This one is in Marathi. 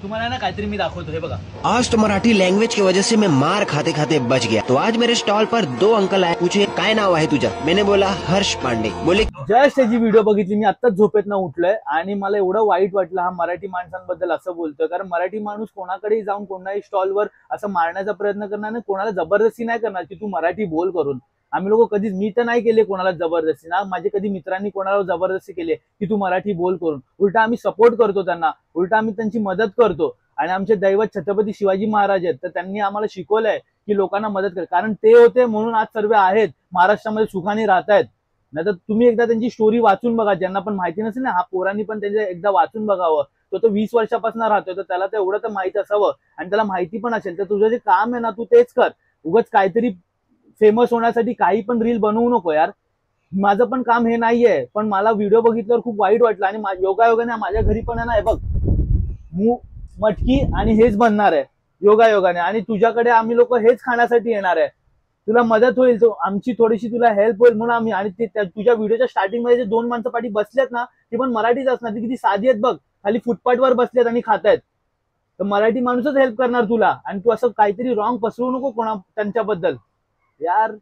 तुम्हाला ना काहीतरी मी दाखवतो, हे बघा। आज तो मराठी लैंग्वेज की वजह से मैं मार खाते खाते बच गया। तो आज मेरे स्टॉल पर 2 अंकल आए, पूछे काय नाव आहे तुझं? मैंने बोला हर्ष पांडे। बोले जस्ट त्याची व्हिडिओ बघितली मी, आत्ताच झोपेतनं उठलोय आणि मला एवढं वाईट वाटलं हा मराठी माणसांबद्दल असं बोलतोय, कारण मराठी माणूस कोणाकडेही जाऊन कोणाही स्टॉलवर असं मारण्याचा प्रयत्न करणार नाही, कोणाला जबरदस्ती नाही करणार की तू मराठी बोल करून। आम्ही लोक कधीच, मी तर नाही केले कोणाला जबरदस्ती ना, माझे कधी मित्रांनी कोणाला जबरदस्ती केली की तू मराठी बोल करून। उलटा आम्ही सपोर्ट करतो त्यांना, उलटा आम्ही त्यांची मदत करतो। आणि आमचे दैवत छत्रपती शिवाजी महाराज आहेत, तर त्यांनी आम्हाला शिकवलंय की लोकांना मदत कर, कारण ते होते म्हणून आज सर्व आहेत महाराष्ट्रामध्ये सुखाने राहतायत। नाही तर तुम्ही एकदा त्यांची स्टोरी वाचून बघा, ज्यांना पण माहिती नसेल ना, हा पोरांनी पण त्यांच्या एकदा वाचून बघावं। तो 20 वर्षापासून राहतोय, तर त्याला तर एवढं तर माहित असावं आणि त्याला माहिती पण असेल। तर तुझं जे काम आहे ना, तू तेच कर। उगाच काहीतरी फेमस होण्यासाठी काही पण रील बनवू नको यार। माझं पण काम हे नाहीये, पण मला व्हिडिओ बघितल्यावर खूप वाईट वाटलं आणि योगायोगाने माझ्या घरी पण आहे ना, हे बघ मटकी आणि हेच बनणार आहे योगायोगाने, आणि तुझ्याकडे आम्ही लोक हेच खाण्यासाठी येणार आहे। तुला मदत होईल, तो आमची थोडीशी तुला हेल्प होईल म्हणून आम्ही। आणि तुझ्या व्हिडिओच्या स्टार्टिंग मध्ये जे 2 माणसं पाठी बसलेत ना, ती पण मराठीच असणार, ती किती साधी आहेत बघ, खाली फुटपाथवर बसलेत आणि खातायत। तर मराठी माणूसच हेल्प करणार तुला, आणि तू असं काहीतरी रॉंग पसरवू नको कोणा त्यांच्याबद्दल यार।